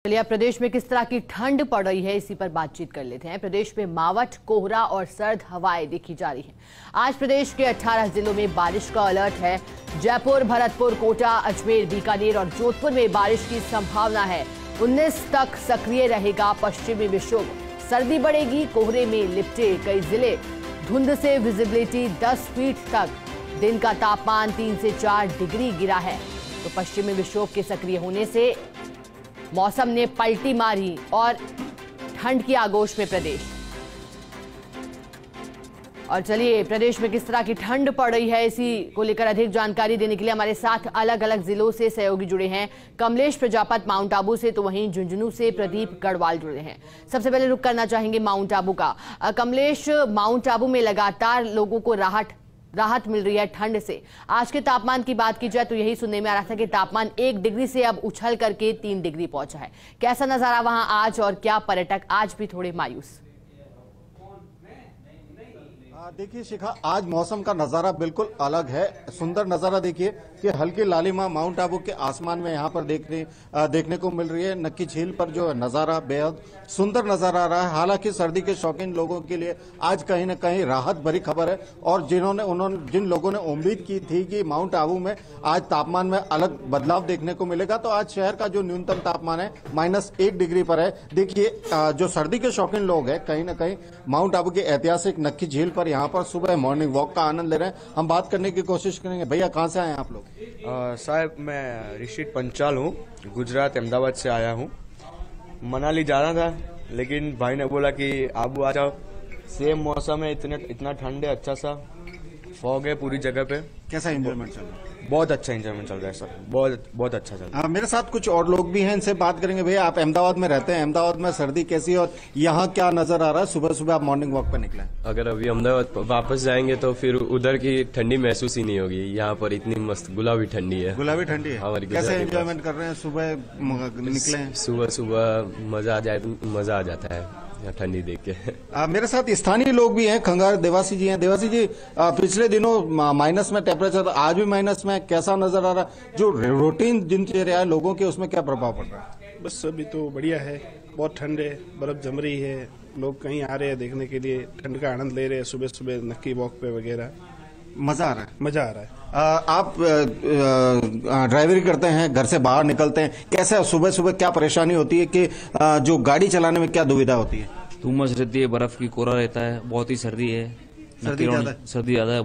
चलिए अब प्रदेश में किस तरह की ठंड पड़ रही है इसी पर बातचीत कर लेते हैं। प्रदेश में मावठ, कोहरा और सर्द हवाएं देखी जा रही हैं। आज प्रदेश के 18 जिलों में बारिश का अलर्ट है। जयपुर, भरतपुर, कोटा, अजमेर, बीकानेर और जोधपुर में बारिश की संभावना है। 19 तक सक्रिय रहेगा पश्चिमी विक्षोभ। सर्दी बढ़ेगी, कोहरे में लिपटे कई जिले। धुंध से विजिबिलिटी 10 फीट तक। दिन का तापमान 3 से 4 डिग्री गिरा है। तो पश्चिमी विक्षोभ के सक्रिय होने से मौसम ने पलटी मारी और ठंड की आगोश में प्रदेश। और चलिए प्रदेश में किस तरह की ठंड पड़ रही है इसी को लेकर अधिक जानकारी देने के लिए हमारे साथ अलग अलग जिलों से सहयोगी जुड़े हैं। कमलेश प्रजापत माउंट आबू से, तो वहीं झुंझुनू से प्रदीप गढ़वाल जुड़े हैं। सबसे पहले रुक करना चाहेंगे माउंट आबू का। कमलेश, माउंट आबू में लगातार लोगों को राहत मिल रही है ठंड से। आज के तापमान की बात की जाए तो यही सुनने में आ रहा था कि तापमान 1 डिग्री से अब उछल करके 3 डिग्री पहुंचा है। कैसा नजारा वहां आज, और क्या पर्यटक आज भी थोड़े मायूस? देखिए शिखा, आज मौसम का नजारा बिल्कुल अलग है। सुंदर नजारा देखिए कि हल्की लालिमा माउंट आबू के आसमान में यहाँ पर देखने को मिल रही है। नक्की झील पर जो नजारा बेहद सुंदर नजर आ रहा है। हालांकि सर्दी के शौकीन लोगों के लिए आज कहीं न कहीं राहत भरी खबर है। और जिन लोगों ने उम्मीद की थी कि माउंट आबू में आज तापमान में अलग बदलाव देखने को मिलेगा, तो आज शहर का जो न्यूनतम तापमान है -1 डिग्री पर है। देखिए जो सर्दी के शौकीन लोग हैं कहीं न कहीं माउंट आबू के ऐतिहासिक नक्की झील पर यहाँ पर सुबह मॉर्निंग वॉक का आनंद ले रहे हैं। हम बात करने की कोशिश करेंगे। भैया कहाँ से आए हैं आप लोग? साहब मैं ऋषित पंचाल हूँ, गुजरात अहमदाबाद से आया हूँ। मनाली जाना था लेकिन भाई ने बोला कि आबू आ जाओ, सेम मौसम है, इतना ठंड है, अच्छा सा फॉग है पूरी जगह पे। कैसा एंजॉयमेंट चल रहा है? बहुत अच्छा एंजॉयमेंट चल रहा है सर, बहुत अच्छा चल रहा है। मेरे साथ कुछ और लोग भी हैं, इनसे बात करेंगे। भैया आप अहमदाबाद में रहते हैं, अहमदाबाद में सर्दी कैसी है और यहाँ क्या नजर आ रहा है? सुबह सुबह आप मॉर्निंग वॉक पे निकले। अगर अभी अहमदाबाद वापस जाएंगे तो फिर उधर की ठंडी महसूस ही नहीं होगी। यहाँ पर इतनी मस्त गुलाबी ठंडी है। गुलाबी ठंडी है। हमारी कैसे एंजॉयमेंट कर रहे हैं? सुबह निकले हैं, सुबह सुबह मजा आ जाता है ठंडी देख के। मेरे साथ स्थानीय लोग भी हैं। खंगार देवासी जी हैं। देवासी जी, पिछले दिनों माइनस में टेम्परेचर, आज भी माइनस में, कैसा नजर आ रहा है? जो रूटीन दिनचर्या है लोगों के, उसमें क्या प्रभाव पड़ रहा है? बस अभी तो बढ़िया है, बहुत ठंड है, बर्फ जम रही है, लोग कहीं आ रहे हैं देखने के लिए, ठंड का आनंद ले रहे हैं सुबह सुबह नक्की वॉक पे वगैरह। मजा आ रहा है? मजा आ रहा है। आप ड्राइवरी करते हैं, घर से बाहर निकलते हैं, कैसे सुबह सुबह क्या परेशानी होती है कि जो गाड़ी चलाने में क्या दुविधा होती है? धुम्मस रहती है, बर्फ की कोहरा रहता है, बहुत ही सर्दी है। सर्दी ज्यादा है,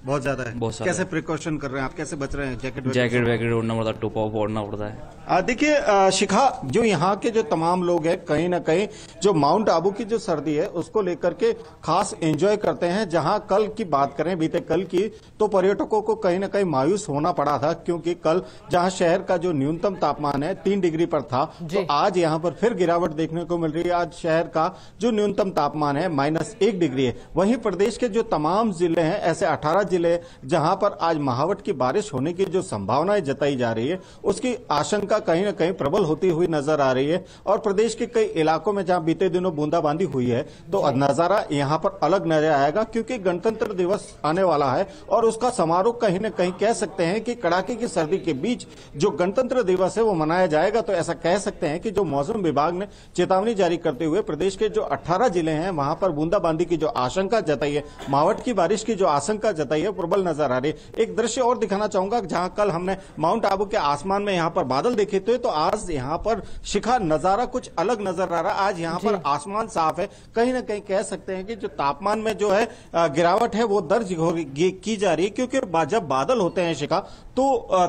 बहुत ज्यादा है। कैसे प्रिकॉशन कर रहे हैं आप? कैसे बच रहे हैं? जैकेट ओढ़ना पड़ता है, टोपा ओढ़ना पड़ता है। देखिए शिखा, जो यहाँ के जो तमाम लोग हैं कहीं ना कहीं जो माउंट आबू की जो सर्दी है उसको लेकर के खास एंजॉय करते हैं। जहां कल की बात करें, बीते कल की, तो पर्यटकों को कहीं ना कहीं मायूस होना पड़ा था, क्योंकि कल जहां शहर का जो न्यूनतम तापमान है 3 डिग्री पर था, तो आज यहाँ पर फिर गिरावट देखने को मिल रही है। आज शहर का जो न्यूनतम तापमान है -1 डिग्री है। वहीं प्रदेश के जो तमाम जिले हैं, ऐसे 18 जिले जहां पर आज महावट की बारिश होने की जो संभावनाएं जताई जा रही है, उसकी आशंका कहीं ना कहीं प्रबल होती हुई नजर आ रही है। और प्रदेश के कई इलाकों में जहां बीते दिनों बूंदाबांदी हुई है, तो नजारा यहां पर अलग नजर आएगा, क्योंकि गणतंत्र दिवस आने वाला है और उसका समारोह कहीं ना कहीं कह सकते हैं कि कड़ाके की सर्दी के बीच जो गणतंत्र दिवस है वो मनाया जाएगा। तो ऐसा कह सकते हैं कि जो मौसम विभाग ने चेतावनी जारी करते हुए प्रदेश के जो 18 जिले हैं वहां पर बूंदाबांदी की जो आशंका जताई है, मावठ की बारिश की जो आशंका जताई है, प्रबल नजर आ रही है। एक दृश्य और दिखाना चाहूंगा, जहां कल हमने माउंट आबू के आसमान में यहां पर बादल देखे थे, तो आज यहां पर शिखा नजारा कुछ अलग नजर आ रहा है। आज यहां पर आसमान साफ है। कहीं ना कहीं कह सकते हैं कि जो तापमान में जो है गिरावट है वो दर्ज की जा रही है, क्योंकि जब बादल होते हैं शिखा तो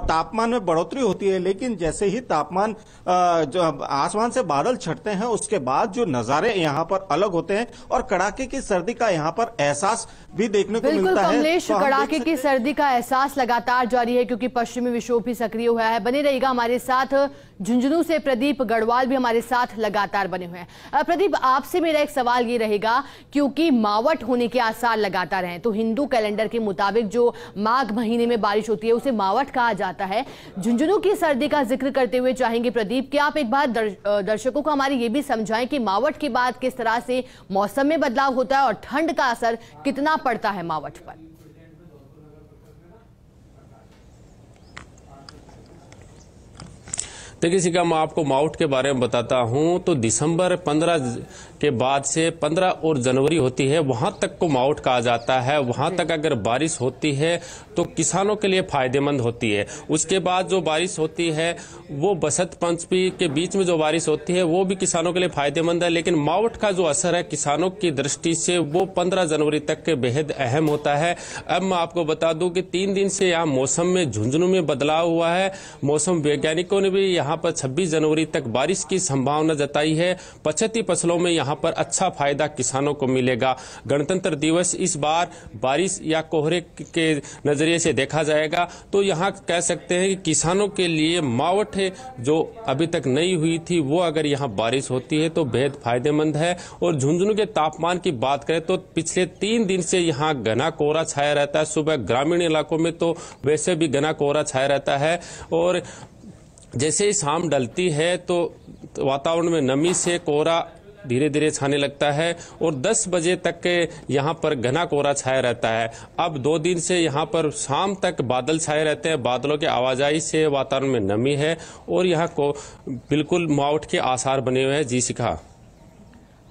तापमान में बढ़ोतरी होती है, लेकिन जैसे ही तापमान जो आसमान से बादल छटते हैं उसके बाद जो नजारे यहां पर अलग होते हैं और कड़ाके की सर्दी का यहां पर एहसास भी देखने को मिलता है। कमलेश, कड़ाके की सर्दी का एहसास लगातार जारी है क्योंकि पश्चिमी विक्षोभ भी सक्रिय हुआ है। बने रहिएगा हमारे साथ। झुंझुनू से प्रदीप गढ़वाल भी हमारे साथ लगातार बने हुए हैं। प्रदीप, आपसे मेरा एक सवाल ये रहेगा, क्योंकि मावठ होने के आसार लगातार हैं, तो हिंदू कैलेंडर के मुताबिक जो माघ महीने में बारिश होती है उसे मावठ कहा जाता है। झुंझुनू की सर्दी का जिक्र करते हुए चाहेंगे प्रदीप कि आप एक बार दर्शकों को हमारे ये भी समझाएं कि मावठ के बाद किस तरह से मौसम में बदलाव होता है और ठंड का असर कितना पड़ता है मावठ पर। देखिए शिखा, मैं आपको माउट के बारे में बताता हूं तो दिसंबर 15 के बाद से 15 और जनवरी होती है, वहां तक को माउट कहा जाता है। वहां तक अगर बारिश होती है तो किसानों के लिए फायदेमंद होती है। उसके बाद जो बारिश होती है वो बसंत पंचमी के बीच में जो बारिश होती है वो भी किसानों के लिए फायदेमंद है, लेकिन माउट का जो असर है किसानों की दृष्टि से वो 15 जनवरी तक के बेहद अहम होता है। अब मैं आपको बता दूं कि 3 दिन से यहाँ मौसम में झुंझुनू में बदलाव हुआ है। मौसम वैज्ञानिकों ने भी यहाँ पर 26 जनवरी तक बारिश की संभावना जताई है। 75 फसलों में यहाँ पर अच्छा फायदा किसानों को मिलेगा। गणतंत्र दिवस इस बार बारिश या कोहरे के नजरिए से देखा जाएगा तो यहाँ कह सकते हैं कि किसानों के लिए मावठ जो अभी तक नहीं हुई थी वो अगर यहाँ बारिश होती है तो बेहद फायदेमंद है। और झुंझुनू के तापमान की बात करें तो पिछले 3 दिन से यहाँ घना कोहरा छाया रहता है। सुबह ग्रामीण इलाकों में तो वैसे भी घना कोहरा छाया रहता है और जैसे ही शाम ढलती है तो वातावरण में नमी से कोहरा धीरे धीरे छाने लगता है और 10 बजे तक के यहाँ पर घना कोहरा छाया रहता है। अब 2 दिन से यहाँ पर शाम तक बादल छाए रहते हैं। बादलों के आवाजाही से वातावरण में नमी है और यहाँ को बिल्कुल मावठ के आसार बने हुए हैं। जी शिखा।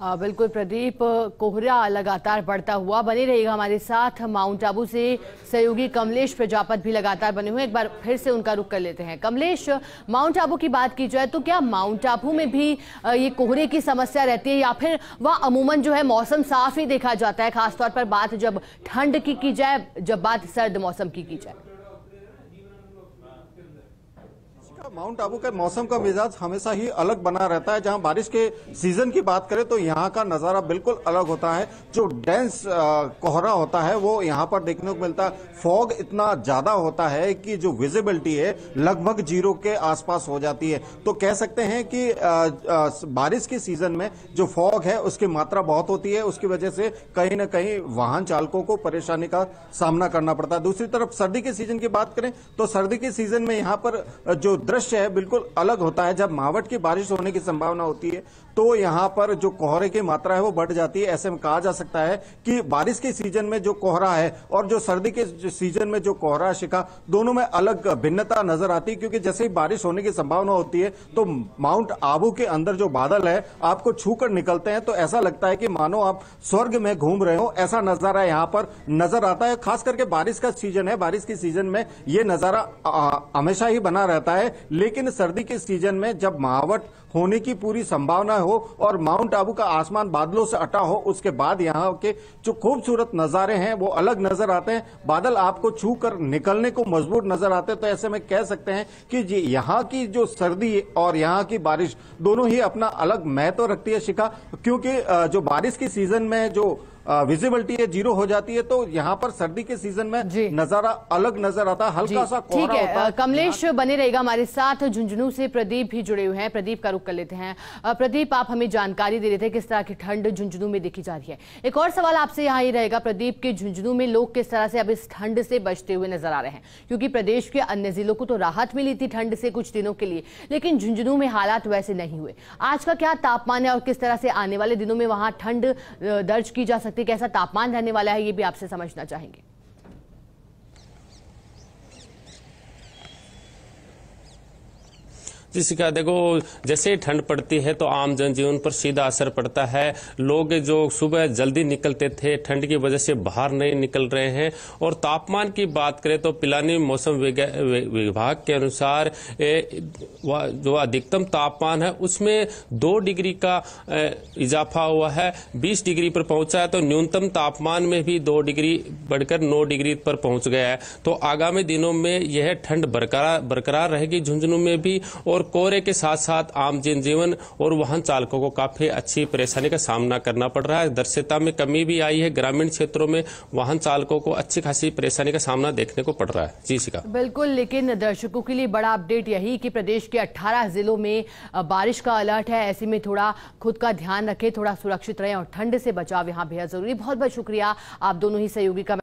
बिल्कुल प्रदीप, कोहरा लगातार बढ़ता हुआ बने रहेगा हमारे साथ। माउंट आबू से सहयोगी कमलेश प्रजापत भी लगातार बने हुए, एक बार फिर से उनका रुख कर लेते हैं। कमलेश, माउंट आबू की बात की जाए तो क्या माउंट आबू में भी ये कोहरे की समस्या रहती है या फिर वह अमूमन जो है मौसम साफ ही देखा जाता है, खासतौर पर बात जब ठंड की जाए, जब बात सर्द मौसम की जाए? माउंट आबू के मौसम का मिजाज हमेशा ही अलग बना रहता है। जहां बारिश के सीजन की बात करें तो यहां का नजारा बिल्कुल अलग होता है। जो डेंस कोहरा होता है वो यहां पर देखने को मिलता है। फॉग इतना ज्यादा होता है कि जो विजिबिलिटी है लगभग 0 के आसपास हो जाती है। तो कह सकते हैं कि बारिश के सीजन में जो फॉग है उसकी मात्रा बहुत होती है। उसकी वजह से कहीं ना कहीं वाहन चालकों को परेशानी का सामना करना पड़ता है। दूसरी तरफ सर्दी के सीजन की बात करें तो सर्दी के सीजन में यहाँ पर जो दृश्य है बिल्कुल अलग होता है। जब मावठ की बारिश होने की संभावना होती है तो यहाँ पर जो कोहरे की मात्रा है वो बढ़ जाती है। ऐसे में कहा जा सकता है कि बारिश के सीजन में जो कोहरा है और जो सर्दी के सीजन में जो कोहरा शिखा, दोनों में अलग भिन्नता नजर आती है। क्योंकि जैसे ही बारिश होने की संभावना होती है तो माउंट आबू के अंदर जो बादल है आपको छूकर निकलते हैं तो ऐसा लगता है कि मानो आप स्वर्ग में घूम रहे हो, ऐसा नजारा यहाँ पर नजर आता है। खास करके बारिश का सीजन है, बारिश के सीजन में ये नजारा हमेशा ही बना रहता है। लेकिन सर्दी के सीजन में जब मावठ होने की पूरी संभावना हो और माउंट आबू का आसमान बादलों से अटा हो, उसके बाद यहाँ के जो खूबसूरत नजारे हैं वो अलग नजर आते हैं। बादल आपको छू कर निकलने को मजबूर नजर आते हैं। तो ऐसे में कह सकते हैं कि जी यहाँ की जो सर्दी और यहाँ की बारिश दोनों ही अपना अलग महत्व रखती है शिखा। क्योंकि जो बारिश के सीजन में जो विजिबिलिटी है 0 हो जाती है तो यहाँ पर सर्दी के सीजन में नजारा अलग नजर आता है, हल्का सा कोहरा होता है। कमलेश बने रहेगा हमारे साथ। झुंझुनू से प्रदीप भी जुड़े हुए हैं, प्रदीप का रुख कर लेते हैं। प्रदीप, आप हमें जानकारी दे रहे थे किस तरह की ठंड झुंझुनू में देखी जा रही है। एक और सवाल आपसे यहाँ ही रहेगा प्रदीप कि झुंझुनू में लोग किस तरह से अब इस ठंड से बचते हुए नजर आ रहे हैं, क्योंकि प्रदेश के अन्य जिलों को तो राहत मिली थी ठंड से कुछ दिनों के लिए, लेकिन झुंझुनू में हालात वैसे नहीं हुए। आज का क्या तापमान है और किस तरह से आने वाले दिनों में वहां ठंड दर्ज की जा सकती है, कैसा तापमान रहने वाला है, ये भी आपसे समझना चाहेंगे। जी शिखा, देखो जैसे ठंड पड़ती है तो आम जनजीवन पर सीधा असर पड़ता है। लोग जो सुबह जल्दी निकलते थे ठंड की वजह से बाहर नहीं निकल रहे हैं। और तापमान की बात करें तो पिलानी मौसम विभाग के अनुसार जो अधिकतम तापमान है उसमें 2 डिग्री का इजाफा हुआ है, 20 डिग्री पर पहुंचा है। तो न्यूनतम तापमान में भी 2 डिग्री बढ़कर 9 डिग्री पर पहुंच गया है। तो आगामी दिनों में यह ठंड बरकरार रहेगी झुंझुनू में भी। और कोहरे के साथ साथ आम जनजीवन और वाहन चालकों को काफी अच्छी परेशानी का सामना करना पड़ रहा है। दृश्यता में कमी भी आई है, ग्रामीण क्षेत्रों में वाहन चालकों को अच्छी खासी परेशानी का सामना देखने को पड़ रहा है। जी शिखा। बिल्कुल, लेकिन दर्शकों के लिए बड़ा अपडेट यही कि प्रदेश के 18 जिलों में बारिश का अलर्ट है। ऐसे में थोड़ा खुद का ध्यान रखें, थोड़ा सुरक्षित रहें और ठंड से बचाव यहाँ बेहद जरूरी। बहुत बहुत शुक्रिया आप दोनों ही सहयोगी का।